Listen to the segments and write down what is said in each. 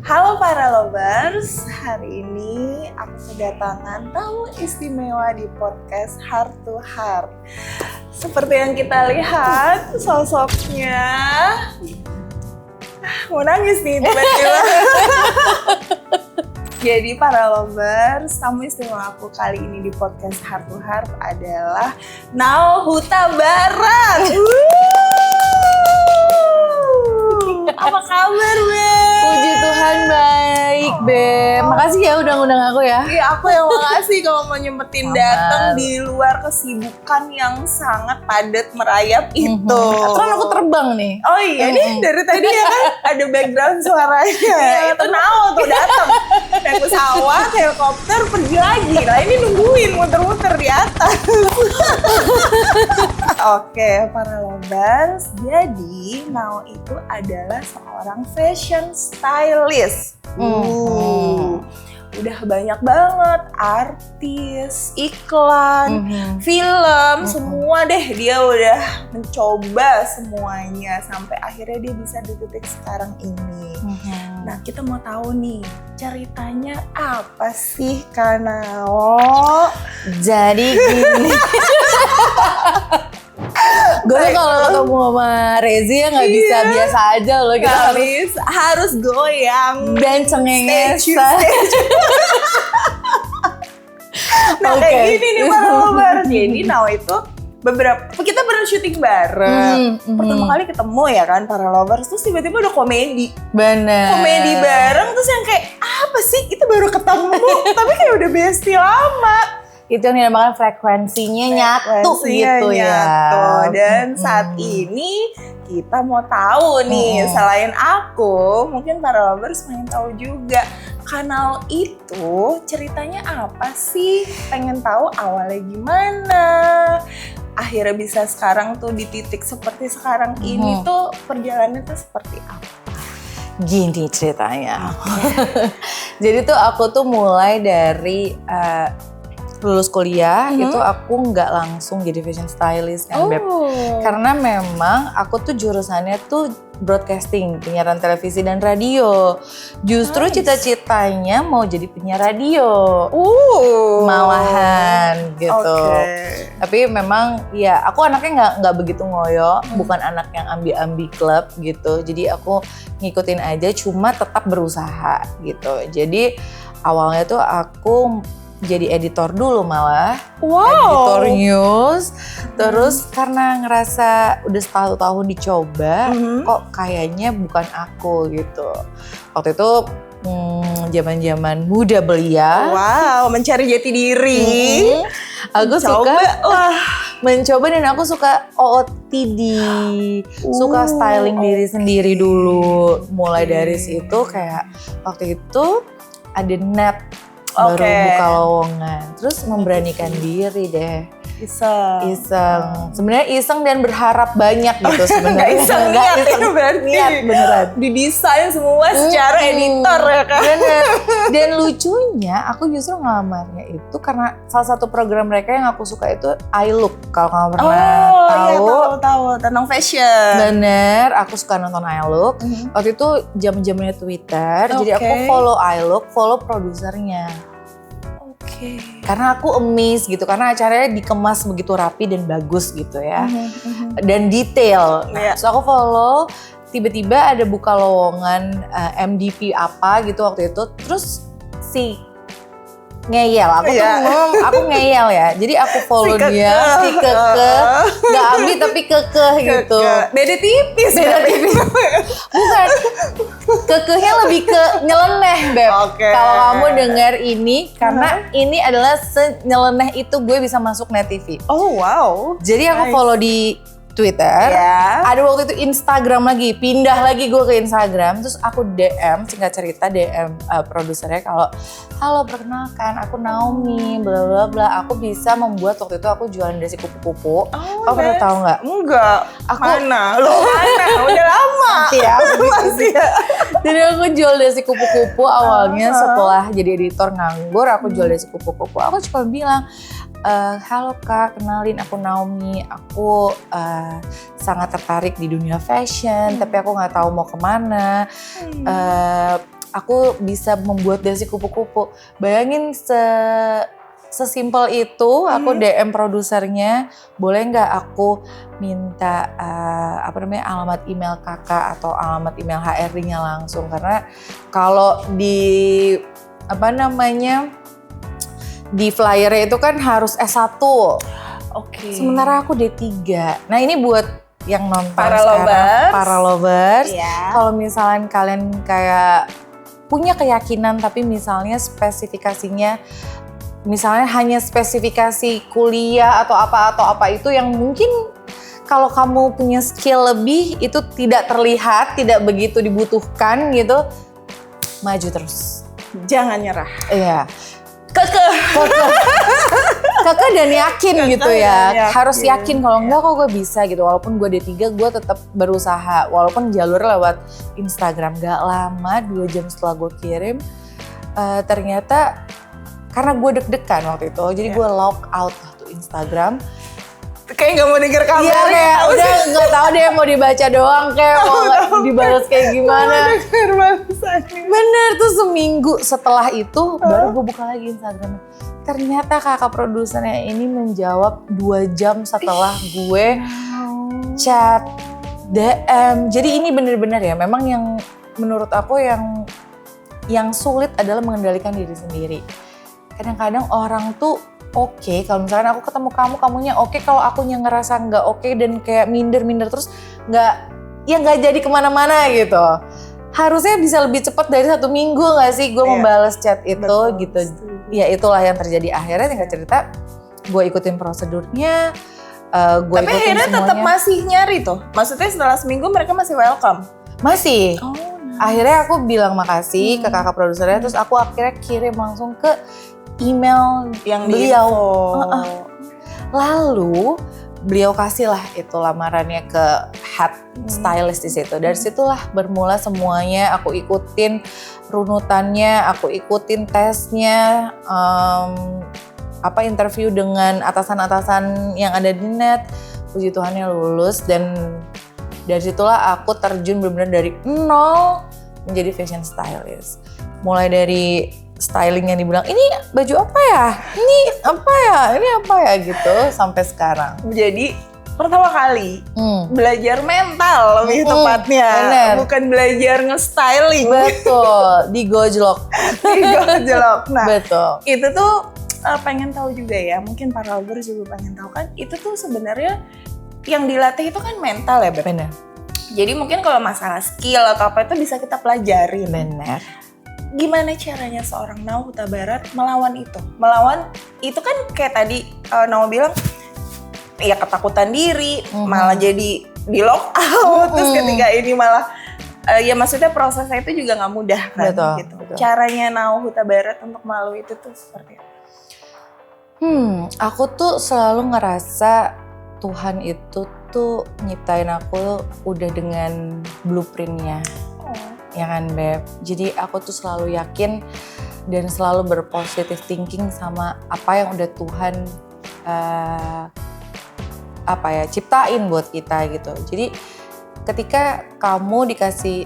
Halo para lovers, hari ini aku kedatangan tamu istimewa di podcast Heart to Heart. Seperti yang kita lihat, sosoknya mau nangis nih tiba-tiba. Jadi para lovers, tamu istimewa aku kali ini di podcast Heart to Heart adalah Nao Huta Barat. Apa kabar, Beb? Puji Tuhan baik, Beb. Makasih ya udah ngundang aku ya. Iya, aku yang makasih kalau mau nyempetin datang di luar kesibukan yang sangat padat merayap itu. Aturan aku terbang nih. Oh iya, nih dari tadi ya kan ada background suaranya. Itu Nao tuh datang. Naik pesawat, helikopter, pergi lagi. Nah ini nungguin muter-muter di atas. Oke, para lovers. Jadi Nao itu adalah seorang fashion stylist. Udah banyak banget artis, iklan, film, semua deh dia udah mencoba semuanya sampai akhirnya dia bisa di titik sekarang ini. Nah, kita mau tahu nih ceritanya apa sih Kak Nao? Jadi gini. Gue kalau ketemu sama Rezi ya nggak bisa biasa aja loh, kita harus goyang dan cengengesan. Nah kayak gini nih para lovers. Jadi Nao itu kita pernah syuting bareng. Pertama kali ketemu ya kan para lovers, terus tiba-tiba udah komedi. Bener. Komedi bareng terus yang kayak apa sih? Itu baru ketemu, tapi kayak udah bestie lama. Itu yang dinamakan frekuensinya nyatu gitu ya. Dan saat ini kita mau tahu nih, selain aku, mungkin para lovers pengen tahu juga kanal itu ceritanya apa sih? Pengen tahu awalnya gimana? Akhirnya bisa sekarang tuh di titik seperti sekarang ini tuh perjalanannya tuh seperti apa? Gini ceritanya. Jadi tuh aku tuh mulai dari lulus kuliah itu aku nggak langsung jadi fashion stylist kan, Beb. Karena memang aku tuh jurusannya tuh broadcasting, penyiaran televisi dan radio. Justru cita-citanya mau jadi penyiar radio. Malahan gitu. Tapi memang ya aku anaknya nggak begitu ngoyo, bukan anak yang ambi-ambi klub gitu. Jadi aku ngikutin aja, cuma tetap berusaha gitu. Jadi awalnya tuh aku jadi editor dulu malah, editor news. Terus karena ngerasa udah setahun dicoba, kok kayaknya bukan aku gitu. Waktu itu zaman-zaman muda belia. Wow, mencari jati diri. Aku suka mencoba dan aku suka OOTD, suka styling diri sendiri dulu. Mulai dari situ kayak waktu itu ada net. Baru buka lowongan, terus memberanikan diri deh. Iseng. Sebenarnya iseng dan berharap banyak gitu sebenarnya. Nggak iseng berarti. Niat beneran. Didesain semua secara editor ya kan. Bener. Dan lucunya aku justru ngelamarnya itu karena salah satu program mereka yang aku suka itu iLook. Kalau kamu pernah tahu tentang fashion. Bener, aku suka nonton iLook. Waktu itu zaman-zamannya Twitter, jadi aku follow iLook, follow produsernya. Karena aku amazed gitu, karena acaranya dikemas begitu rapi dan bagus gitu ya, dan detail. Nah, so aku follow, tiba-tiba ada buka lowongan MDP apa gitu waktu itu, terus si ngeyel, aku tuh ngomong aku ngeyel ya, jadi aku follow dia, si kekeh, gak ambil tapi kekeh gitu. Beda tipis. Bukan, kekehnya lebih ke nyeleneh, Beb. Kalau kamu dengar ini, karena ini adalah senyeleneh itu gue bisa masuk Net TV. Oh wow. Jadi aku follow di Twitter, ada waktu itu Instagram lagi, pindah lagi gue ke Instagram, terus aku DM, singkat cerita DM produsernya kalau, halo perkenalkan aku Naomi, bla bla bla, aku bisa membuat waktu itu aku jualan dasi kupu-kupu. Kamu pernah tahu nggak? Enggak. Mana? Udah lama. Masih ya. Jadi aku jual dasi kupu-kupu awalnya setelah jadi editor nganggur, aku jual dasi kupu-kupu. Aku cuma bilang, halo Kak, kenalin aku Naomi, aku sangat tertarik di dunia fashion, tapi aku nggak tahu mau kemana. aku bisa membuat dasi kupu-kupu. Bayangin sesimpel itu, aku DM produsernya, boleh nggak aku minta alamat email kakak atau alamat email HRD-nya langsung, karena kalau di di flyer itu kan harus S1. Oke. Sementara aku D3. Nah ini buat yang nonton Para sekarang, lovers. para lovers. Iya. Kalau misalnya kalian kayak punya keyakinan tapi misalnya spesifikasinya, misalnya hanya spesifikasi kuliah atau apa itu yang mungkin kalau kamu punya skill lebih itu tidak terlihat, tidak begitu dibutuhkan gitu, maju terus. Jangan nyerah. Iya. Kekeh Dan yakin gitu ya. Yakin. Harus yakin kalau enggak kok gue bisa gitu. Walaupun gue D3 gue tetap berusaha. Walaupun jalur lewat Instagram. Gak lama 2 jam setelah gue kirim. Ternyata karena gue deg-degan waktu itu. Jadi gue log out tuh Instagram. Kayak gak mau denger kabar. Iya kayak udah gak tahu deh mau dibaca doang. Kayak mau dibalas kayak gimana. Bener tuh seminggu setelah itu baru gue buka lagi Instagram. Ternyata kakak produsernya ini menjawab 2 jam setelah gue chat, DM. Jadi ini bener-bener ya, memang yang menurut aku yang sulit adalah mengendalikan diri sendiri. Kadang-kadang orang tuh oke, kalau misalnya aku ketemu kamunya oke, kalau akunya ngerasa nggak oke dan kayak minder terus nggak jadi kemana-mana gitu. Harusnya bisa lebih cepat dari 1 minggu nggak sih gue membalas chat itu. Betul, gitu. Ya itulah yang terjadi. Akhirnya tinggal cerita, gue ikutin prosedurnya, gue tapi ikutin akhirnya semuanya. tetap masih nyari tuh. Maksudnya setelah seminggu mereka masih welcome? Masih. Oh, nice. Akhirnya aku bilang makasih ke kakak produsernya, terus aku akhirnya kirim langsung ke email yang beliau. Lalu beliau kasih lah itu lamarannya ke head stylist di situ. Dari situlah bermula semuanya. Aku ikutin runutannya, aku ikutin tesnya, interview dengan atasan-atasan yang ada di net. Puji Tuhannya lulus dan dari situlah aku terjun benar-benar dari nol menjadi fashion stylist. Mulai dari styling yang dibilang ini baju apa ya, ini apa ya gitu sampai sekarang. Jadi pertama kali belajar mental lebih tepatnya, bener. Bukan belajar nge-styling. Betul, digojlok. Nah betul. itu tuh pengen tahu juga ya, mungkin para lovers juga pengen tahu kan, itu tuh sebenarnya yang dilatih itu kan mental ya Beb? Benar. Jadi mungkin kalau masalah skill atau apa itu bisa kita pelajari. Benar. Gimana caranya seorang Nau Huta Barat melawan itu? Melawan itu kan kayak tadi Nau bilang, ya ketakutan diri, malah jadi di lock out. Terus ketika ini malah, ya maksudnya prosesnya itu juga nggak mudah kan. Betul, gitu. betul. Caranya Nau Huta Barat untuk melalui itu tuh seperti apa? Aku tuh selalu ngerasa Tuhan itu tuh nyiptain aku udah dengan blueprintnya. Ya kan Beb, jadi aku tuh selalu yakin dan selalu berpositive thinking sama apa yang udah Tuhan ciptain buat kita gitu. Jadi ketika kamu dikasih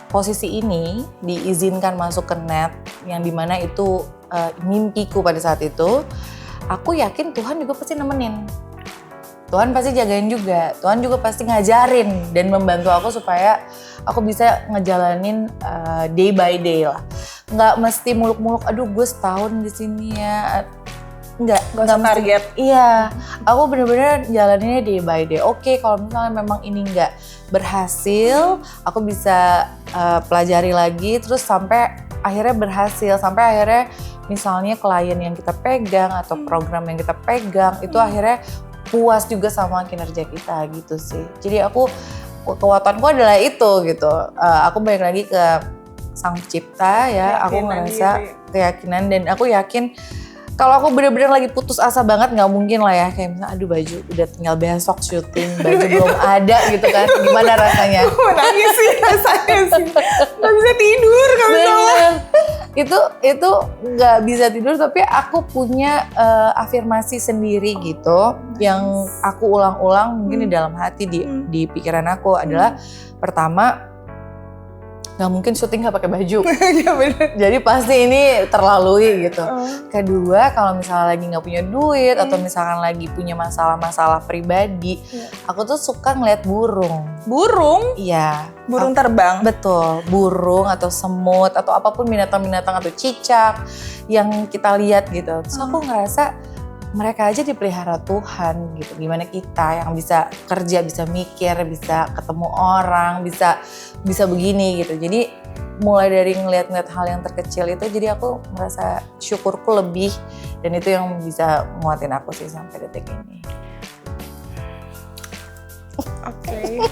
posisi ini, diizinkan masuk ke net yang dimana itu mimpiku pada saat itu, aku yakin Tuhan juga pasti nemenin. Tuhan pasti jagain juga, Tuhan juga pasti ngajarin dan membantu aku supaya aku bisa ngejalanin day by day lah. Nggak mesti muluk-muluk, aduh gue setahun di sini ya. Nggak target. Iya, aku bener-bener jalaninnya day by day. Oke, kalau misalnya memang ini nggak berhasil, aku bisa pelajari lagi terus sampai akhirnya berhasil. Sampai akhirnya misalnya klien yang kita pegang atau program yang kita pegang itu akhirnya puas juga sama kinerja kita gitu sih. Jadi kekuatanku adalah itu gitu. Aku balik lagi ke Sang Pencipta ya. Aku ngerasa keyakinan dan aku yakin kalau aku benar-benar lagi putus asa banget nggak mungkin lah ya kayak misalnya aduh baju udah tinggal besok syuting, baju belum ada gitu kan. Gimana rasanya? Nangis sih rasanya sih. Nggak bisa tidur kalau misalnya. Itu nggak bisa tidur tapi aku punya afirmasi sendiri gitu yang aku ulang-ulang mungkin di dalam hati di pikiran aku adalah pertama nggak mungkin syuting nggak pakai baju. Iya bener. Jadi pasti ini terlalui gitu. Kedua, kalau misalnya lagi nggak punya duit atau misalkan lagi punya masalah-masalah pribadi, aku tuh suka ngeliat burung. Burung? Iya. Burung terbang? Betul, burung atau semut atau apapun binatang-binatang atau cicak yang kita lihat gitu. Terus aku ngerasa mereka aja dipelihara Tuhan gitu. Gimana kita yang bisa kerja, bisa mikir, bisa ketemu orang, bisa begini gitu. Jadi mulai dari ngeliat-ngeliat hal yang terkecil itu, jadi aku merasa syukurku lebih, dan itu yang bisa nguatin aku sih sampai detik ini. Oke.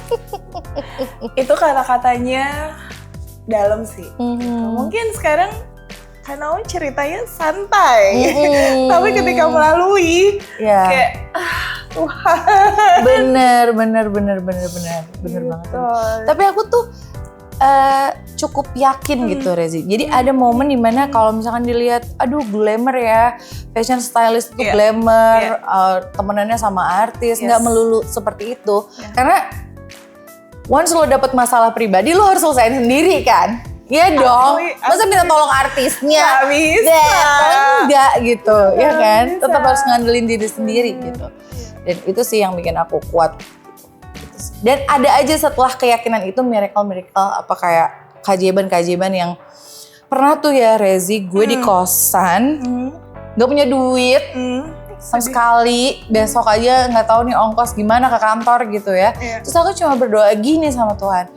Itu kata-katanya dalam sih. Mungkin sekarang karena ceritanya santai, tapi ketika melalui kayak Tuhan. Bener banget. Tapi aku tuh cukup yakin gitu Rezi. Jadi ada momen dimana kalau misalkan dilihat, aduh glamour ya, fashion stylist itu glamour, temenannya sama artis, nggak melulu seperti itu. Karena once lo dapet masalah pribadi, lo harus selesaiin sendiri kan. Iya dong, masa minta tolong artisnya? Gak bisa. Enggak gitu, ya kan? Bisa. Tetap harus ngandelin diri sendiri gitu. Dan itu sih yang bikin aku kuat. Dan ada aja setelah keyakinan itu miracle apa kayak keajaiban yang pernah tuh ya Rezi, gue di kosan, gak punya duit sama sekali, besok aja nggak tahu nih ongkos gimana ke kantor gitu ya. Terus aku cuma berdoa gini sama Tuhan,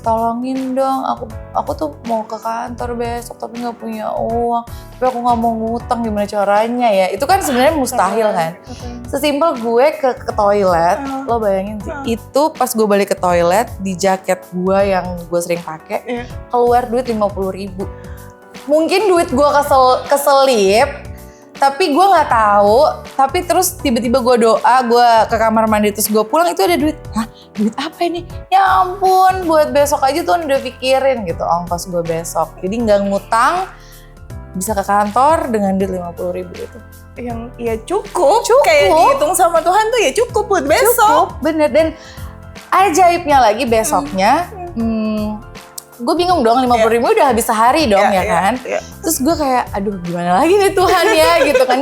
tolongin dong, aku tuh mau ke kantor besok tapi nggak punya uang, tapi aku nggak mau ngutang, gimana caranya ya? Itu kan sebenarnya mustahil kan. Sesimpel gue ke toilet, lo bayangin sih, itu pas gue balik ke toilet di jaket gue yang gue sering pakai, keluar duit 50.000. Mungkin duit gue keselip, tapi gue nggak tahu. Tapi terus tiba-tiba gue doa, gue ke kamar mandi terus gue pulang, itu ada duit. Hah, duit apa ini? Ya ampun, buat besok aja tuh udah pikirin gitu ongkos gue besok. Jadi nggak ngutang, bisa ke kantor dengan duit 50.000 itu. Yang ya cukup. Kayak dihitung sama Tuhan tuh ya cukup buat besok. Cukup, bener. Dan ajaibnya lagi besoknya, gue bingung dong, 50.000 udah habis sehari dong ya kan. Terus gue kayak, aduh gimana lagi nih Tuhan ya gitu kan.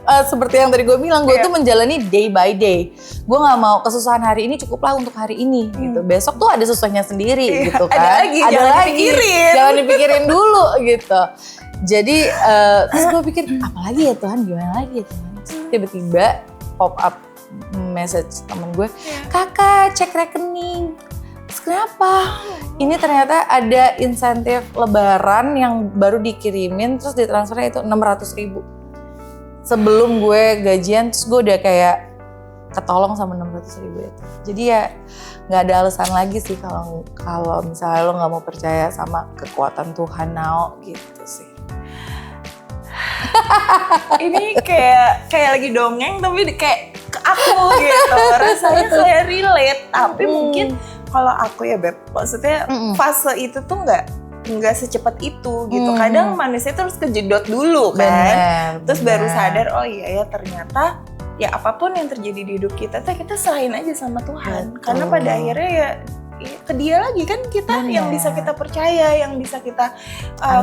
Seperti yang tadi gue bilang, gue tuh menjalani day by day. Gue gak mau kesusahan hari ini cukuplah untuk hari ini gitu. Besok tuh ada susahnya sendiri gitu kan. Ada lagi, jangan dipikirin dulu gitu. Jadi terus gue pikir, apalagi ya Tuhan, gimana lagi ya Tuhan. Tiba-tiba pop up message temen gue, kakak cek rekening. Kenapa? Ini ternyata ada insentif lebaran yang baru dikirimin, terus ditransfernya itu 600.000. Sebelum gue gajian, terus gue udah kayak ketolong sama 600.000 itu. Jadi ya nggak ada alasan lagi sih kalau misalnya lo nggak mau percaya sama kekuatan Tuhan now gitu sih. Ini kayak lagi dongeng tapi kayak ke aku gitu. Rasanya kayak relate, tapi mungkin kalau aku ya Beb, maksudnya fase itu tuh nggak secepat itu gitu. Kadang manusia terus kejedot dulu kan, terus baru sadar oh iya ya ternyata ya apapun yang terjadi di hidup kita tuh kita serahin aja sama Tuhan. Karena pada akhirnya ya ke Dia lagi kan kita yang bisa kita percaya, yang bisa kita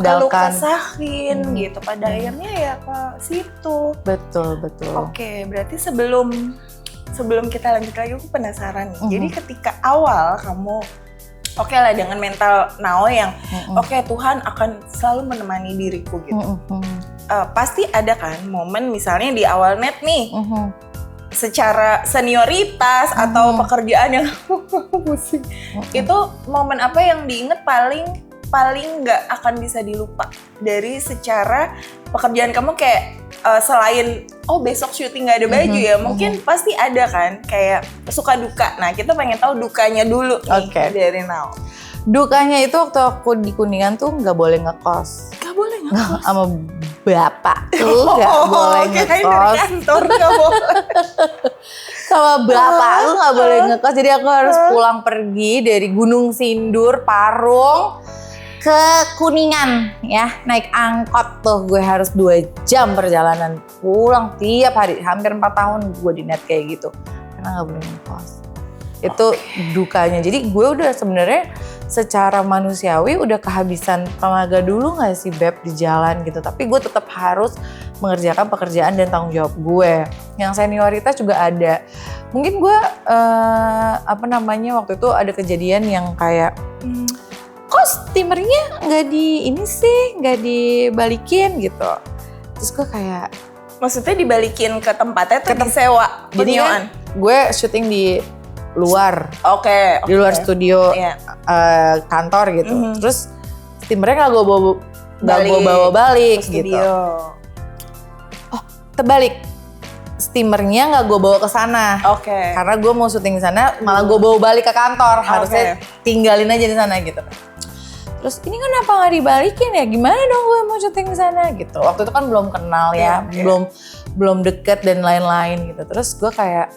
keluh kesahin gitu. Pada akhirnya ya ke situ. Betul. Oke, berarti sebelum kita lanjut lagi, aku penasaran nih. Jadi ketika awal kamu oke lah dengan mental now yang oke Tuhan akan selalu menemani diriku gitu. Pasti ada kan momen misalnya di awal net nih, secara senioritas atau pekerjaan yang pusing. Itu momen apa yang diinget paling nggak akan bisa dilupa dari secara pekerjaan kamu, kayak selain besok syuting nggak ada baju ya, mungkin pasti ada kan kayak suka duka. Nah kita pengen tahu dukanya dulu nih dari now. Dukanya itu waktu aku di Kuningan tuh nggak boleh ngekos. Nggak boleh ngekos? Sama bapak tuh nggak boleh ngekos. Kantor nggak boleh. Sama bapak tuh nggak boleh ngekos. Jadi aku harus pulang pergi dari Gunung Sindur, Parung ke Kuningan ya, naik angkot tuh gue harus 2 jam perjalanan pulang tiap hari, hampir 4 tahun gue di net kayak gitu karena nggak boleh ngekos. Itu dukanya. Jadi gue udah sebenarnya secara manusiawi udah kehabisan tenaga dulu gak sih Beb di jalan gitu. Tapi gue tetap harus mengerjakan pekerjaan dan tanggung jawab gue. Yang senioritas juga ada. Mungkin gue waktu itu ada kejadian yang kayak kok steamernya nggak dibalikin gitu. Terus gue kayak, maksudnya dibalikin ke tempatnya tuh disewa jadi kan gue syuting di luar, di luar studio kantor gitu. Terus steamernya nggak gue bawa balik gitu. Oh terbalik, steamernya nggak gue bawa ke sana. Karena gue mau syuting di sana, malah gue bawa balik ke kantor. Harusnya tinggalin aja di sana gitu. Terus ini kenapa nggak dibalikin ya? Gimana dong gue mau syuting di sana gitu. Waktu itu kan belum kenal ya, belum deket dan lain-lain gitu. Terus gue kayak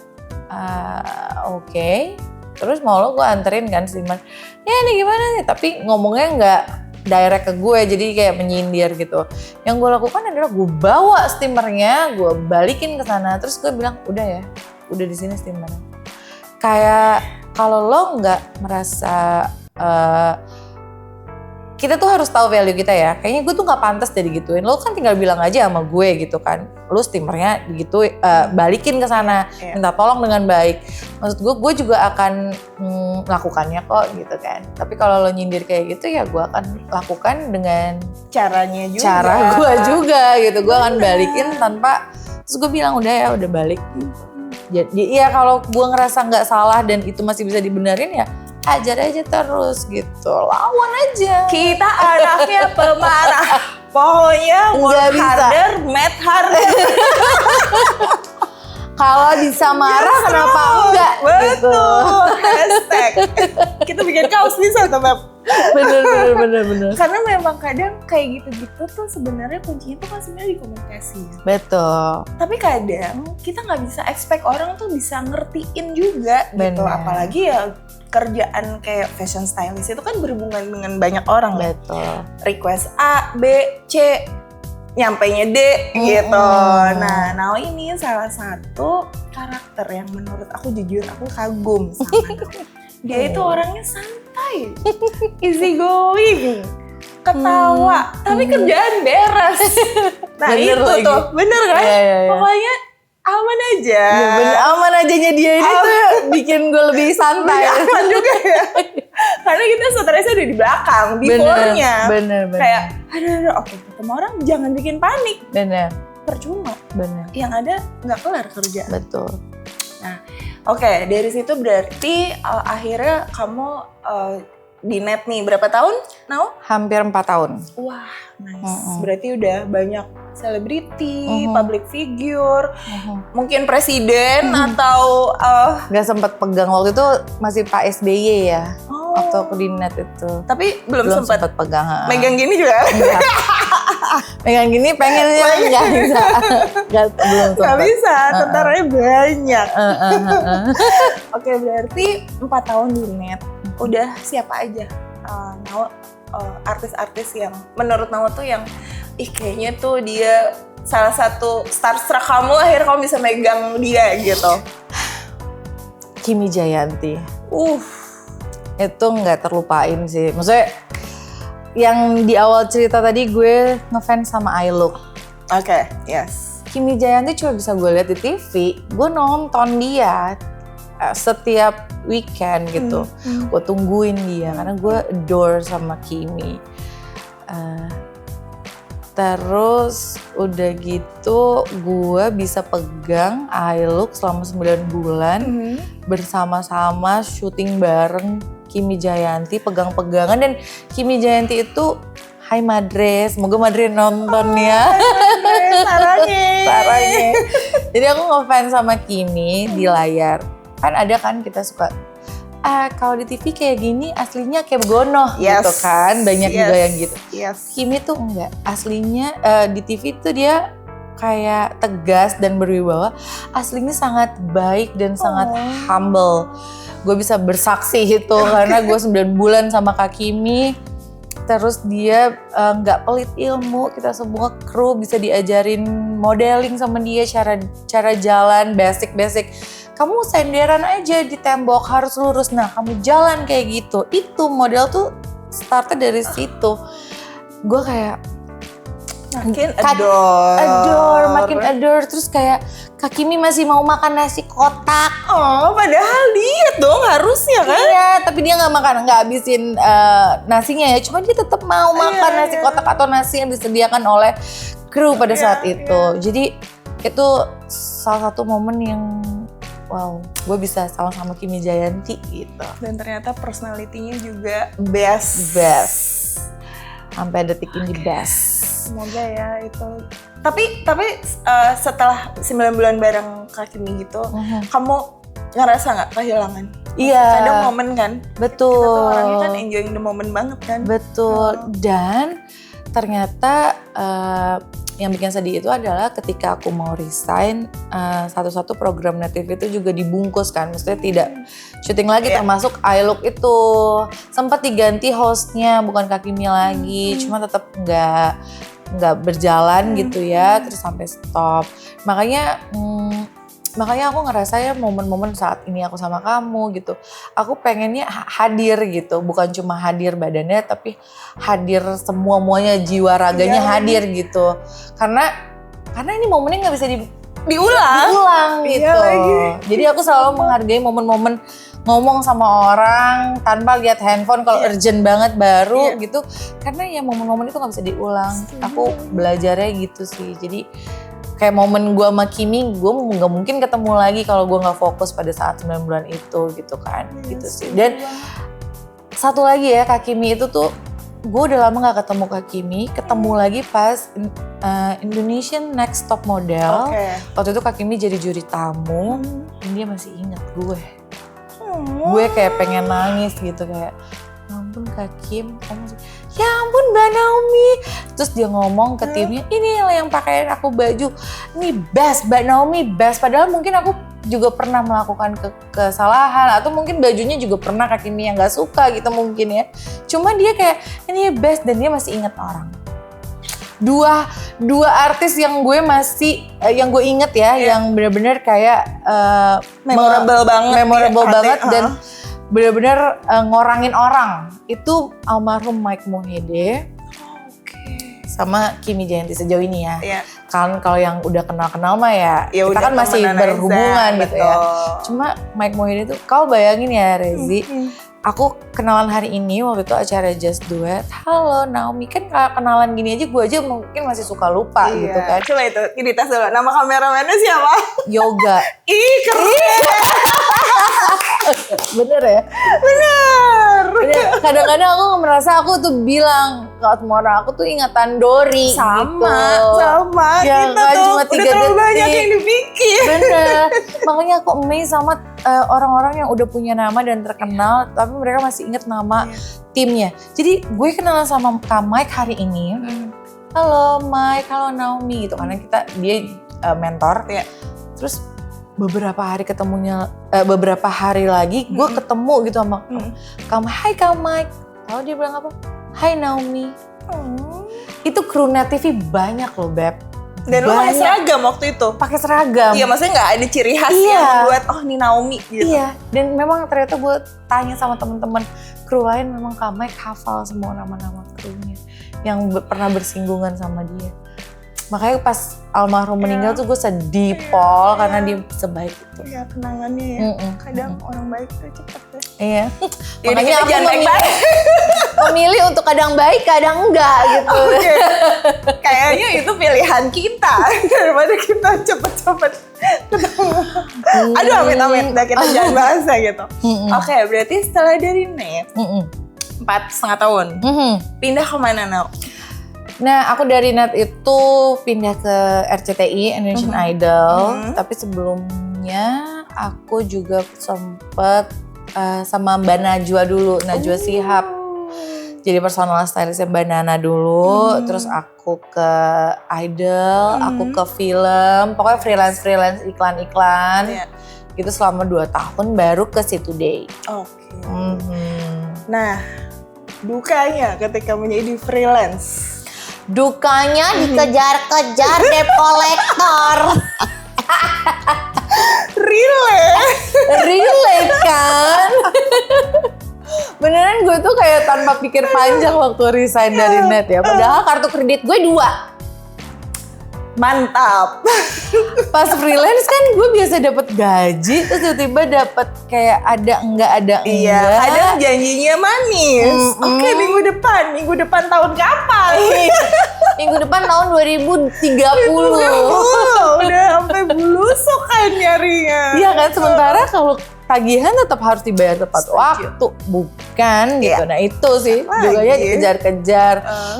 oke. Terus mau lo gue anterin kan steamer. Ya ini gimana nih? Tapi ngomongnya nggak direct ke gue, jadi kayak menyindir gitu. Yang gue lakukan adalah gue bawa steamernya, gue balikin ke sana. Terus gue bilang udah ya, udah di sini steamernya. Kayak kalau lo nggak merasa kita tuh harus tahu value kita ya. Kayaknya gue tuh nggak pantas jadi gituin. Lo kan tinggal bilang aja sama gue gitu kan. Lo steamernya gitu balikin ke sana, minta tolong dengan baik. Maksud gue juga akan melakukannya kok gitu kan. Tapi kalau lo nyindir kayak gitu ya gue akan lakukan dengan caranya juga. Cara gue juga gitu. Gue akan balikin tanpa. Terus gue bilang udah ya, udah balik. Jadi ya kalau gue ngerasa nggak salah dan itu masih bisa dibenerin ya. Ajar aja terus gitu, lawan aja. Kita anaknya pemarah, pokoknya work harder, math harder. Kalau bisa marah kenapa enggak? Betul, gitu. Hashtag. Kita bikin kaos bisa tuh Beb. Bener. Karena memang kadang kayak gitu-gitu tuh sebenarnya kuncinya tuh kan sebenarnya di komunikasi. Betul. Tapi kadang kita nggak bisa expect orang tuh bisa ngertiin juga gitu. Apalagi ya kerjaan kayak fashion stylist itu kan berhubungan dengan banyak orang. Betul. Request A, B, C, nyampainya D gitu. Nah, Nao ini salah satu karakter yang menurut aku jujur aku kagum sama Nao. Dia itu orangnya santai, easy going, ketawa, tapi kerjaan beres. Nah bener itu lagi. Tuh, bener kan? Ya. Pokoknya aman aja. Ya, bener, aman ajanya dia ini tuh bikin gue lebih santai. Aman juga ya. Karena kita stresnya udah di belakang, before-nya. Bener. Kayak, aduh, oke, ketemu orang jangan bikin panik. Bener. Percuma. Bener. Yang ada nggak kelar kerja. Betul. Nah, oke, dari situ berarti akhirnya kamu di net nih berapa tahun, Nao? Hampir 4 tahun. Wah, nice. Berarti udah banyak selebriti, public figure, mungkin presiden atau Gak sempet pegang waktu itu masih Pak SBY ya. Waktu aku di net itu. Tapi belum sempet pegang. Megang gini juga? Megang gini pengennya nggak bisa. Belum sempet. Nggak bisa, tentaranya banyak. Oke, berarti 4 tahun di net. Udah siapa aja Nao artis-artis yang menurut Nao tuh yang kayaknya tuh dia salah satu starstruck kamu, akhirnya kamu bisa megang dia gitu? Kimi Jayanti. Itu nggak terlupain sih. Maksudnya yang di awal cerita tadi gue ngefans sama I Look. Oke, yes. Kimi Jayanti cuma bisa gue lihat di TV. Gue nonton dia setiap weekend gitu. Gue tungguin dia karena gue adore sama Kimi. Terus udah gitu gue bisa pegang I Look selama 9 bulan bersama-sama syuting bareng Kimi Jayanti, pegang-pegangan. Dan Kimi Jayanti itu hai Madre, semoga Madre nonton ya. Sarangnya. Jadi aku ngefans sama Kimi di layar. Kan ada kan kita suka kalau di TV kayak gini aslinya kayak begono gitu kan. Banyak juga yang gitu. Kimi tuh enggak. Aslinya di TV tuh dia kayak tegas dan berwibawa. Aslinya sangat baik dan sangat humble. Gue bisa bersaksi itu karena gue 9 bulan sama Kak Kimi. Terus dia nggak pelit ilmu, kita semua kru bisa diajarin modeling sama dia, cara jalan basic kamu senderan aja di tembok harus lurus. Nah kamu jalan kayak gitu. Itu model tuh startnya dari situ. Gue kayak makin adore, makin adore. Terus kayak Kak Kimi masih mau makan nasi kotak. Oh, padahal diet dong harusnya kan? Iya, tapi dia nggak habisin nasinya ya. Cuma dia tetap mau makan nasi kotak atau nasi yang disediakan oleh kru pada saat itu. Jadi itu salah satu momen yang wow, gue bisa sama-sama Kimi Jayanti gitu. Dan ternyata personality-nya juga best. Sampai detik ini best. Semoga ya itu. Tapi setelah 9 bulan bareng Kak Kimi gitu, kamu ngerasa nggak kehilangan? Iya. Kadang momen kan. Betul. Kita tuh orangnya kan enjoying the moment banget kan. Betul. Dan ternyata yang bikin sedih itu adalah ketika aku mau resign, satu-satu program Net TV itu juga dibungkus kan, maksudnya tidak syuting lagi, termasuk I Look itu sempat diganti hostnya, bukan Kak Kimi lagi, cuma tetap nggak berjalan gitu ya, terus sampai stop. Makanya aku ngerasa ya momen-momen saat ini aku sama kamu gitu, aku pengennya hadir gitu, bukan cuma hadir badannya tapi hadir semuanya, jiwa raganya hadir gitu, karena ini momennya nggak bisa diulang gitu. Jadi aku selalu menghargai momen-momen ngomong sama orang tanpa lihat handphone kalau urgent banget baru gitu, karena ya momen-momen itu nggak bisa diulang. Aku belajarnya gitu sih. Jadi kayak momen gue sama Kimi, gue nggak mungkin ketemu lagi kalau gue nggak fokus pada saat 9 bulan itu gitu kan, gitu sih. Dan satu lagi ya, Kak Kimi itu tuh gue udah lama nggak ketemu Kak Kimi, ketemu lagi pas Indonesian Next Top Model. Waktu itu Kak Kimi jadi juri tamu, dan dia masih ingat gue. Gue kayak pengen nangis gitu, kayak ya ampun Kak Kim, ya ampun Mbak Naomi. Terus dia ngomong ke timnya, ini yang pakaian aku baju, ini best Mbak Naomi, best. Padahal mungkin aku juga pernah melakukan kesalahan, atau mungkin bajunya juga pernah Kak Kimi yang gak suka gitu mungkin ya. Cuma dia kayak, ini best, dan dia masih ingat orang. Dua artis yang gue masih yang gue inget ya, yang benar-benar kayak memorable banget dan benar-benar ngorangin orang itu almarhum Mike Mohede sama Kimi Jayanti sejauh ini ya. Kan kalau yang udah kenal mah ya kita kan masih berhubungan gitu ya. Cuma Mike Mohede tuh, kau bayangin ya Rezi, aku kenalan hari ini waktu itu acara Just Duet. Halo Naomi, kan kenalan gini aja gue aja mungkin masih suka lupa gitu kan. Coba itu, ini tes dulu. Nama kameramennya siapa? Yoga. Ih keren. Bener ya? Bener. Kadang-kadang aku merasa aku tuh bilang ke semua orang, aku tuh ingatan Dori sama, gitu. Sama, ya, kita kan, tuh cuma 3 udah terlalu detik. banyak yang dipikir. Bener, makanya aku amazed sama orang-orang yang udah punya nama dan terkenal, tapi mereka masih inget nama timnya. Jadi gue kenalan sama Kak Mike hari ini. Halo Mike, halo Naomi gitu, karena dia mentor. Terus beberapa hari lagi gue ketemu gitu sama Kak Mike. Hai Kak Mike, tahu dia bilang apa? Hai Naomi. Itu kru Net TV banyak loh Beb. Dan lu pakai seragam waktu itu? Pakai seragam. Iya, maksudnya nggak ada ciri khas yang membuat ini Naomi gitu. Iya, dan memang ternyata gue tanya sama teman-teman kru lain, memang Kak Mike hafal semua nama-nama krunya yang pernah bersinggungan sama dia. Makanya pas almarhum meninggal tuh gue sedih Pol, karena dia sebaik itu. Iya, kenangannya ya. Kadang orang baik tuh cepet deh. Iya. Ya, makanya aku memilih untuk kadang baik, kadang enggak gitu. Kayaknya itu pilihan kita daripada kita cepet-cepet ketemu. Aduh amit-amit, udah kita jangan bahasa gitu. Oke, berarti setelah dari Net 4,5 tahun, pindah kemana Nau? Nah, aku dari Net itu pindah ke RCTI, Indonesian Idol. Tapi sebelumnya aku juga sempet sama Mbak Najwa dulu, Najwa Shihab. Jadi personal stylistnya Mbak Nana dulu. Terus aku ke Idol, aku ke film. Pokoknya freelance iklan-iklan. Gitu selama 2 tahun, baru ke Si Today. Nah, dukanya ketika menjadi freelance. Dukanya dikejar-kejar debt collector. Relate kan? Beneran gue tuh kayak tanpa pikir panjang waktu resign dari net ya. Padahal kartu kredit gue 2. Mantap. Pas freelance kan gue biasa dapat gaji, terus tiba-tiba dapat kayak ada enggak. Iya, kadang janjinya manis. Oke, minggu depan tahun kapan? Minggu depan tahun 2030. Udah sampai bulusuk kan nyarinya. Iya kan, sementara kalau tagihan tetap harus dibayar tepat waktu, bukan gitu. Nah itu sih juga ya dikejar-kejar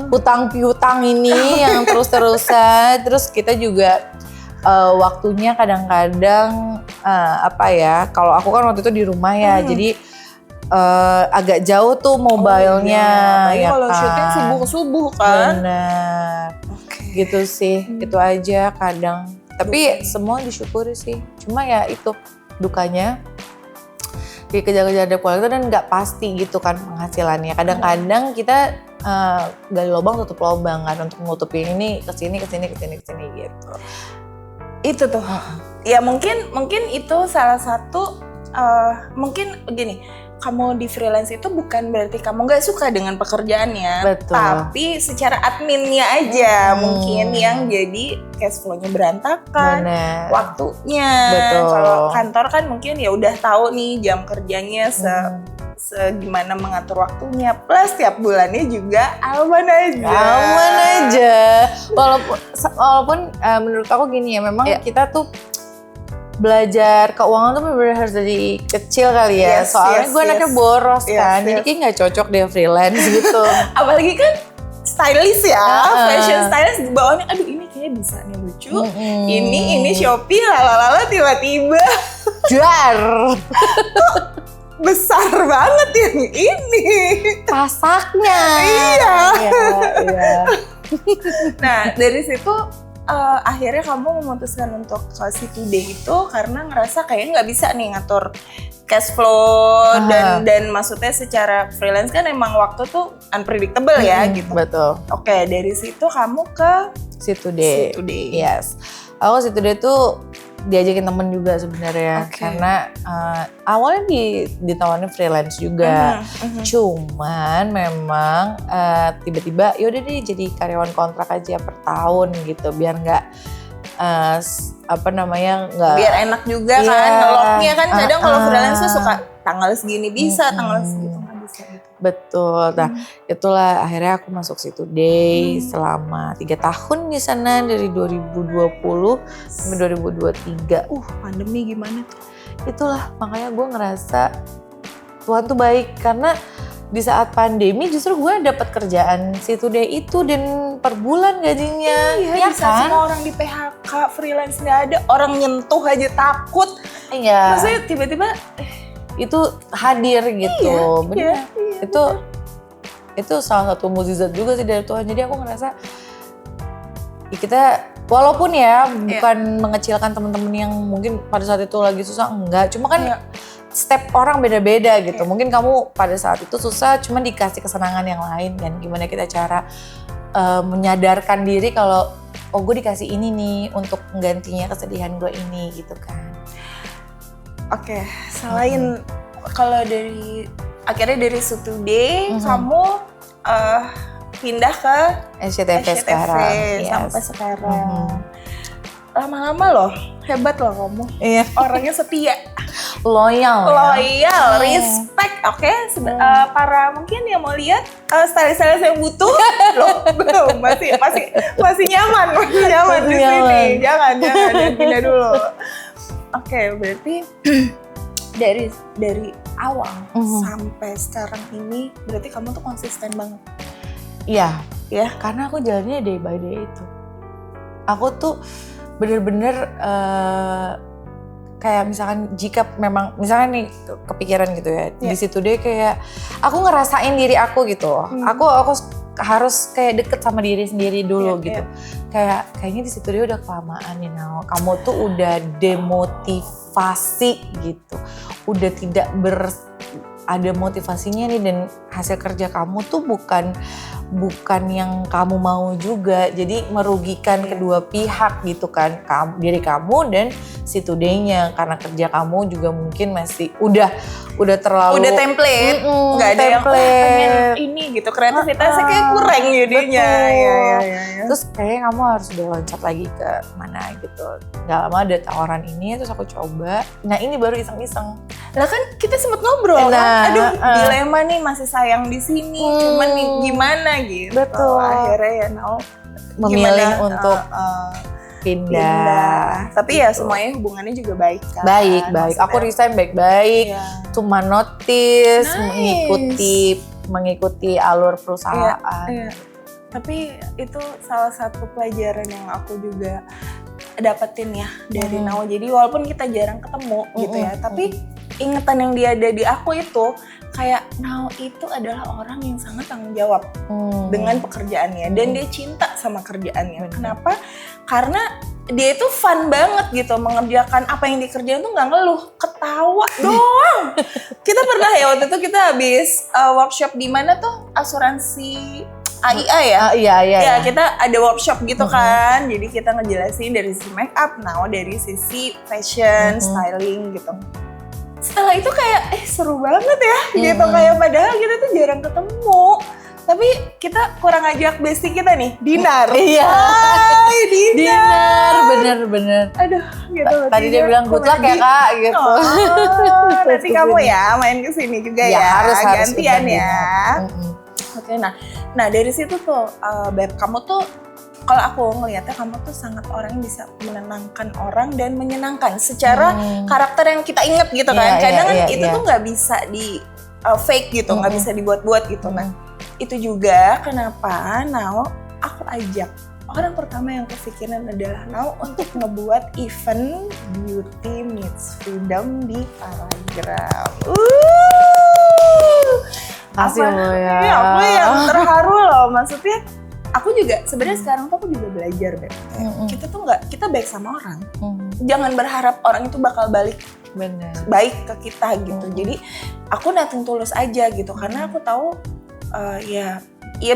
hutang piutang ini yang terus-terusan. Terus kita juga waktunya kadang-kadang apa ya? Kalau aku kan waktu itu di rumah ya, jadi agak jauh tuh mobile-nya. Ya kalau kan? syuting subuh-subuh kan. Bener. Gitu sih, itu aja kadang. Tapi semua disyukuri sih. Cuma ya itu dukanya dikejar-kejar debt collector dan nggak pasti gitu kan penghasilannya. Kadang-kadang kita gali lubang tutup lubang kan untuk nutupin ini kesini gitu. Itu tuh. Ya mungkin itu salah satu mungkin begini. Kamu di freelance itu bukan berarti kamu nggak suka dengan pekerjaannya, betul. Tapi secara adminnya aja mungkin yang jadi cash flow-nya berantakan, bener. Waktunya. Betul. Kalau kantor kan mungkin ya udah tahu nih jam kerjanya segimana mengatur waktunya, plus tiap bulannya juga aman aja. Walaupun menurut aku gini ya, memang kita tuh belajar keuangan tuh bener-bener harus dari kecil kali ya. Soalnya gue anaknya boros kan, jadi kayak nggak cocok deh freelance gitu. Apalagi kan stylist ya, fashion stylist di bawahnya, aduh ini kayaknya bisa nih lucu. Ini Shopee lalala tiba-tiba jar. Besar banget yang ini. Pasaknya. Iya. Iya. Nah dari situ akhirnya kamu memutuskan untuk ke Situde itu karena ngerasa kayaknya nggak bisa nih ngatur cash flow dan maksudnya secara freelance kan emang waktu tuh unpredictable ya gitu. Betul. Oke, dari situ kamu ke Situde. Yes. Aku Situde tuh diajakin temen juga sebenarnya karena awalnya ditawarin freelance juga. Cuman memang tiba-tiba yaudah deh jadi karyawan kontrak aja per tahun gitu biar nggak nggak biar enak juga kan ngeloknya kan kadang kalau freelance tuh suka tanggal segini bisa tanggal segitu nggak bisa gitu. Betul. Nah, itulah akhirnya aku masuk Situde selama 3 tahun di sana dari 2020 sampai 2023. Pandemi gimana tuh? Itulah makanya gue ngerasa Tuhan tuh baik karena di saat pandemi justru gue dapat kerjaan Situde itu dan per bulan gajinya. Iya kan? Semua orang di PHK, freelance nggak ada, orang nyentuh aja takut. Iya. Maksudnya tiba-tiba itu hadir gitu. Benar. Itu salah satu mukjizat juga sih dari Tuhan. Jadi aku ngerasa ya kita walaupun ya bukan mengecilkan teman-teman yang mungkin pada saat itu lagi susah, enggak. Cuma kan step orang beda-beda gitu. Mungkin kamu pada saat itu susah cuma dikasih kesenangan yang lain kan. Gimana kita cara menyadarkan diri kalau gue dikasih ini nih untuk menggantinya kesedihan gue ini gitu kan. Oke, selain kalau akhirnya dari Situde kamu pindah ke SCTV sekarang. Sampai sekarang. Lama-lama loh, hebat loh kamu. Iya. Orangnya setia. Loyal, respect. Oke, para mungkin yang mau lihat stylist-stylist yang butuh loh, belum masih nyaman di sini. Jangan pindah dulu. Oke, berarti dari awal sampai sekarang ini berarti kamu tuh konsisten banget. Iya, karena aku jalannya day by day itu. Aku tuh bener-bener kayak misalkan jika memang misalkan nih kepikiran gitu ya di situ deh kayak aku ngerasain diri aku gitu. Aku harus kayak deket sama diri sendiri dulu gitu. Kayaknya di situ dia udah kelamaan nih, kamu tuh udah demotivasi gitu. Udah tidak ada motivasinya nih dan hasil kerja kamu tuh bukan bukan yang kamu mau juga, jadi merugikan kedua pihak gitu kan, diri kamu dan si today-nya, karena kerja kamu juga mungkin masih udah terlalu template, nggak ada yang pengen ini gitu, kreativitasnya kayak kurang jadinya. Ya. Terus kayaknya kamu harus udah loncat lagi ke mana gitu. Gak lama ada tawaran ini, terus aku coba. Nah ini baru iseng-iseng. Lah kan kita sempet ngobrol kan, aduh dilema nih, masih sayang di sini, cuman nih gimana gitu. Betul. Akhirnya ya memilih untuk pindah. Tapi ya semuanya hubungannya juga baik kan. Baik. Aku resign baik-baik. Cuma notice, mengikuti alur perusahaan. Iya. Tapi itu salah satu pelajaran yang aku juga dapetin ya dari Nao. Jadi walaupun kita jarang ketemu gitu ya, tapi ingatan yang dia ada di aku itu kayak Nao itu adalah orang yang sangat tanggung jawab dengan pekerjaannya dan dia cinta sama kerjaannya. Kenapa? Karena dia itu fun banget gitu mengerjakan apa yang dikerjain tuh nggak ngeluh, ketawa doang. Kita pernah ya waktu itu kita habis workshop di mana tuh, asuransi AIA ya? Iya. Ya, kita ada workshop gitu kan. Jadi kita ngejelasin dari sisi make up, Nao dari sisi fashion, styling gitu. Setelah itu kayak seru banget ya gitu, kayak padahal kita tuh jarang ketemu. Tapi kita kurang ngajak bestie kita nih, Dinar. Iya. Hai Dinar. Bener. Aduh gitu. Tadi dia bilang good luck ya Kak gitu. Nanti kamu ya main kesini juga ya. Harus gantian ya. Oke, nah dari situ tuh Beb, kamu tuh kalau aku ngelihatnya kamu tuh sangat orang yang bisa menenangkan orang dan menyenangkan secara karakter yang kita inget gitu kan. Kadang kan itu tuh nggak bisa di fake gitu, nggak bisa dibuat-buat gitu. Nah itu juga kenapa Nao aku ajak orang pertama yang kepikiran adalah Nao untuk ngebuat event Beauty Meets Freedom di Paragraph. Kasih lo ya. Iya, aku yang terharu loh. Maksudnya aku juga sebenarnya sekarang tuh aku juga belajar Beb. Kita tuh kita baik sama orang. Jangan berharap orang itu bakal balik baik ke kita gitu. Jadi aku nothing tulus aja gitu, karena aku tahu ya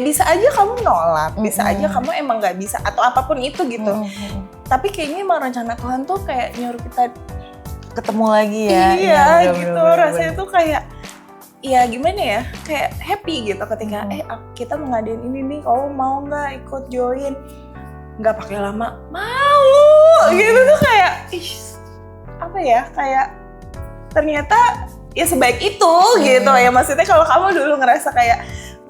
bisa aja kamu nolak, bisa aja kamu emang nggak bisa atau apapun itu gitu. Tapi kayaknya emang rencana Tuhan tuh kayak nyuruh kita ketemu lagi ya. Iya gitu, rasanya tuh kayak ya gimana ya, kayak happy gitu ketika kita mengadain ini nih, kamu mau nggak ikut join? Nggak pakai lama, mau gitu tuh kayak apa ya, kayak ternyata ya sebaik itu gitu ya. Maksudnya kalau kamu dulu ngerasa kayak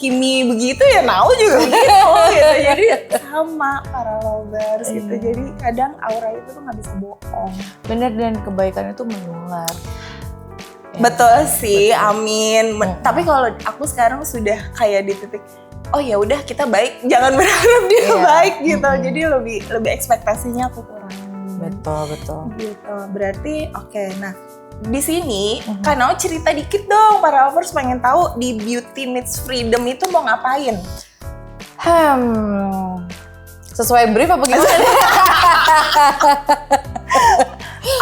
Kimi begitu ya Nao juga begitu gitu. Jadi sama para lovers gitu. Jadi kadang aura itu tuh nggak bisa bohong. Bener, dan kebaikan itu menular. Betul sih, amin. Tapi kalau aku sekarang sudah kayak di titik, oh ya udah kita baik, jangan berharap dia baik gitu. Jadi lebih ekspektasinya aku kurang. Betul. Gitu. Berarti oke. Nah di sini kan Nao cerita dikit dong, para lovers pengen tahu di Beauty Meets Freedom itu mau ngapain? Sesuai brief apa gimana?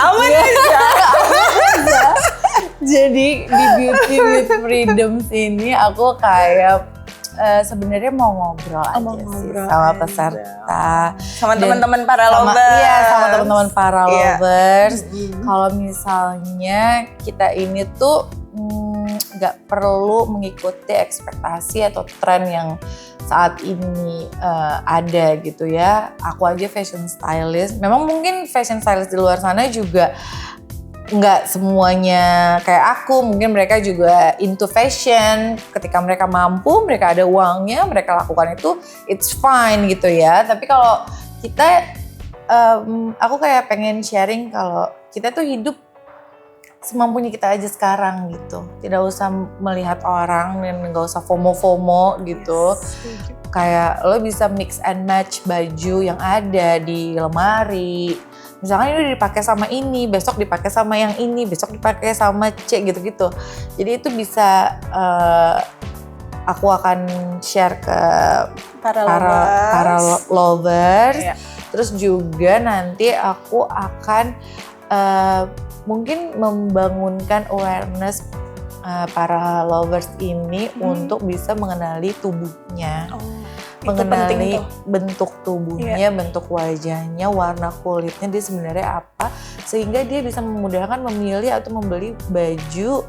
Aman aja. Jadi di Beauty Meets Freedom sini aku kayak sebenarnya mau ngobrol sih sama peserta, sama teman-teman para lovers. Iya, sama teman-teman para lovers. Kalau misalnya kita ini tuh nggak perlu mengikuti ekspektasi atau tren yang saat ini ada gitu ya. Aku aja fashion stylist. Memang mungkin fashion stylist di luar sana juga nggak semuanya kayak aku, mungkin mereka juga into fashion. Ketika mereka mampu, mereka ada uangnya, mereka lakukan itu, it's fine gitu ya. Tapi kalau kita, aku kayak pengen sharing kalau kita tuh hidup semampunya kita aja sekarang gitu. Tidak usah melihat orang dan nggak usah FOMO gitu. Kayak lo bisa mix and match baju yang ada di lemari. Misalkan ini udah dipakai sama ini, besok dipakai sama yang ini, besok dipakai sama C gitu-gitu. Jadi itu bisa aku akan share ke para lovers. Terus juga nanti aku akan mungkin membangunkan awareness para lovers ini untuk bisa mengenali tubuhnya. mengenali tuh. bentuk tubuhnya, bentuk wajahnya, warna kulitnya dia sebenarnya apa, sehingga dia bisa memudahkan memilih atau membeli baju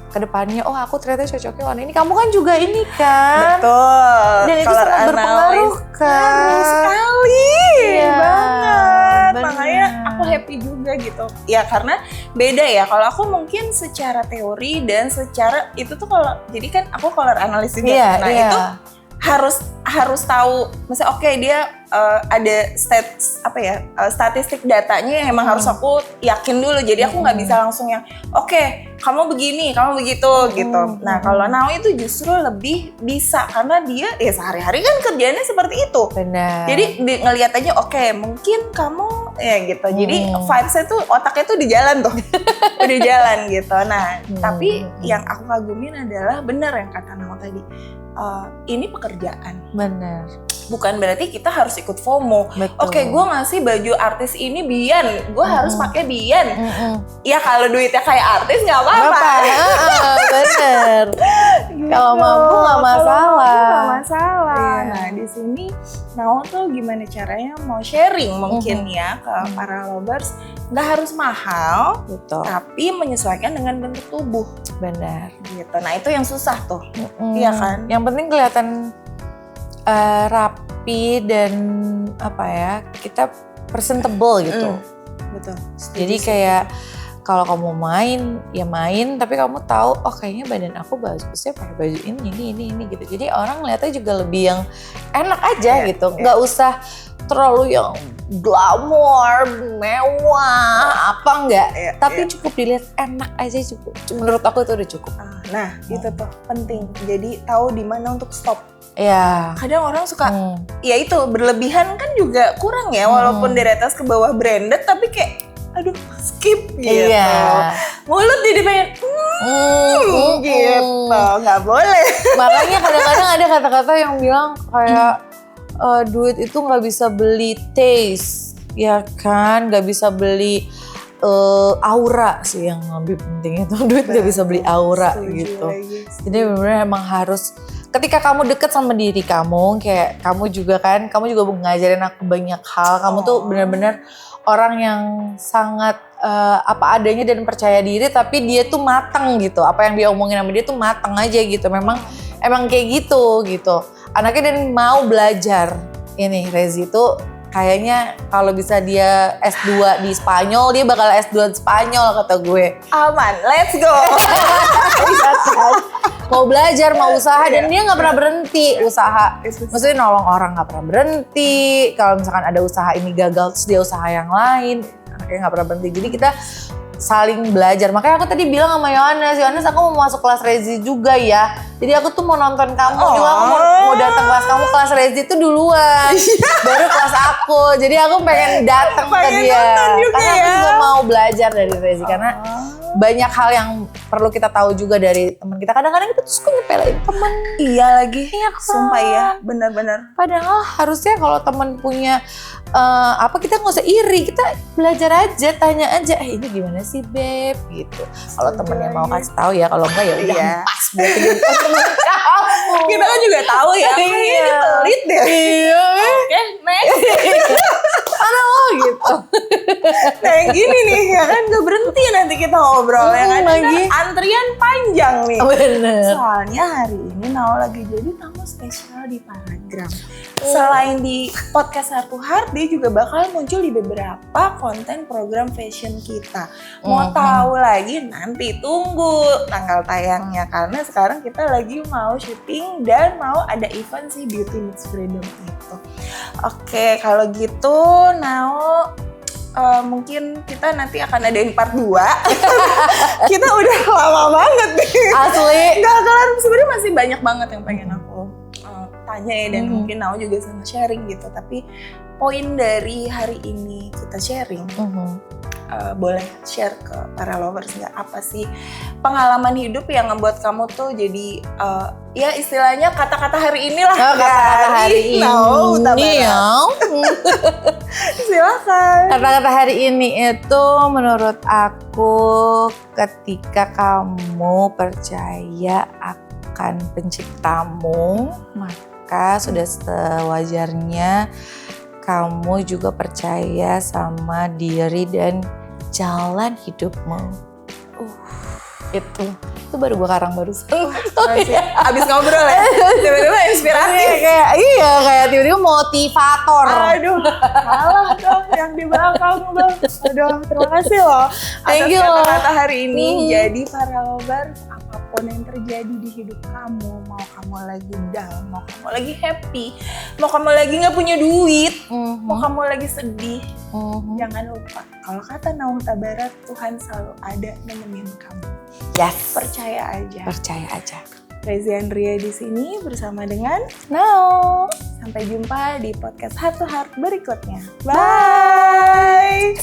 kedepannya. Oh, aku ternyata cocoknya warna ini. Kamu kan juga ini kan. Betul. Dan itu Color sangat berpengaruh kan. Betul sekali. Iya, Banget. benar. Makanya aku happy juga gitu. Ya karena beda ya. Kalau aku mungkin secara teori dan secara itu tuh kalau jadi kan aku color analis juga. Iya, Nah, iya. itu harus tahu, misalnya oke, dia ada statistik datanya yang emang harus aku yakin dulu. Jadi aku nggak bisa langsung yang oke, kamu begini, kamu begitu gitu. Nah kalau Nao itu justru lebih bisa karena dia ya sehari-hari kan kerjanya seperti itu. Benar. Jadi ngelihat aja oke, mungkin kamu ya gitu. Jadi vibes-nya tuh otaknya tuh di jalan tuh. Udah jalan gitu. Nah, tapi yang aku kagumin adalah benar yang kata Nao tadi. Ini pekerjaan. Benar. Bukan berarti kita harus ikut FOMO. Betul. Oke, gue ngasih baju artis ini Bian, gue harus pakai Bian. Ya kalau duitnya kayak artis nggak apa-apa. Bener. Gitu. Kalau mampu nggak masalah. Nggak masalah. Iya. Nah di sini Nao tuh gimana caranya mau sharing mungkin ya ke para lovers. Nggak harus mahal, Betul. tapi menyesuaikan dengan bentuk tubuh. Benar. Gitu. Nah itu yang susah tuh, iya kan? Yang penting kelihatan rapi dan apa ya, kita presentable gitu. Betul. Jadi kayak kalau kamu main, ya main, tapi kamu tahu, oh kayaknya badan aku bagusnya pakai baju ini gitu. Jadi orang ngeliatnya juga lebih yang enak aja gitu, nggak usah terlalu yang glamour, mewah, apa enggak. Tapi cukup dilihat enak aja cukup. Menurut aku itu udah cukup. Nah itu tuh penting. Jadi tahu di mana untuk stop. Ya. Kadang orang suka, ya itu berlebihan kan juga kurang ya. Walaupun dari atas ke bawah branded, tapi kayak, aduh skip gitu. Iya. Mulut jadi pengen, gitu, nggak boleh. Makanya kadang-kadang ada kata-kata yang bilang kayak duit itu nggak bisa beli taste, ya kan? Nggak bisa beli aura sih yang lebih penting itu. Duit nggak bisa beli aura gitu. Jadi benar-benar emang harus. Ketika kamu deket sama diri kamu, kayak kamu juga ngajarin aku banyak hal. Kamu tuh benar-benar orang yang sangat apa adanya dan percaya diri, tapi dia tuh matang gitu. Apa yang dia omongin sama dia tuh matang aja gitu. Emang kayak gitu. Anaknya dan mau belajar. Ini Rezi tuh kayaknya kalau bisa dia S2 di Spanyol, dia bakal S2 di Spanyol kata gue. Aman, let's go. Mau belajar, mau usaha, dan dia nggak pernah berhenti usaha. Maksudnya nolong orang nggak pernah berhenti. Kalau misalkan ada usaha ini gagal, terus dia usaha yang lain, anaknya nggak pernah berhenti. Jadi kita saling belajar. Makanya aku tadi bilang sama Yohanes, aku mau masuk kelas Rezi juga ya. Jadi aku tuh mau nonton kamu juga, aku mau datang kelas kamu, kelas Rezi tuh duluan. Baru kelas aku. Jadi aku pengen datang ke dia. Karena aku juga mau belajar dari Rezi. Karena banyak hal yang perlu kita tahu juga dari teman kita. Kadang-kadang kita tuh suka nyepelein teman. Iya lagi. Iya kan? Sumpah ya, benar-benar. Padahal harusnya kalau teman punya kita nggak usah iri, kita belajar aja, tanya aja, ini gimana sih beb gitu. Kalau temennya mau kasih tahu ya, kalau enggak ya udah pas berarti dia bukan teman kamu. Kita kan juga tahu ya, kayaknya dia pelit deh. Iya. Oke, next. Mana lo gitu. Nah yang gini nih, ya kan gak berhenti nanti kita ngobrol ya kan. Lagi. Antrian panjang nih. Bener. Soalnya hari ini Nao lagi jadi tamu spesial di Paragram. Selain di podcast Heart to Heart, dia juga bakal muncul di beberapa konten program fashion kita. Mau tahu lagi nanti tunggu tanggal tayangnya, karena sekarang kita lagi mau syuting dan mau ada event si Beauty Meets Freedom itu. Oke, kalau gitu Nao mungkin kita nanti akan adain part 2. Kita udah lama banget nih. Asli. Gak kelar, sebenarnya masih banyak banget yang pengen aku tanya ya, dan mungkin Nao juga sama sharing gitu. Tapi poin dari hari ini kita sharing, boleh share ke para lovers nggak, apa sih pengalaman hidup yang ngebuat kamu tuh jadi ya istilahnya kata-kata hari inilah. Kata-kata hari ini ya. Silakan. Kata-kata hari ini itu menurut aku ketika kamu percaya akan penciptamu, maka Maka sudah sewajarnya kamu juga percaya sama diri dan jalan hidupmu. Itu baru gue karang barusan. Abis ngobrol ya, tiba-tiba inspirasi. Kayak tiba-tiba motivator. Aduh, salah dong yang di belakang bang. Aduh, terima kasih loh Thank atas you kata-kata hari ini. Jadi para lovers, apapun yang terjadi di hidup kamu, mau kamu lagi down, mau kamu lagi happy, mau kamu lagi nggak punya duit, mau kamu lagi sedih, jangan lupa kalau kata Nauta Barat, Tuhan selalu ada nemenin kamu. Yes, Percaya aja. percaya aja. Rezi Andrea di sini bersama dengan No. sampai jumpa di podcast Heart to Heart berikutnya. Bye.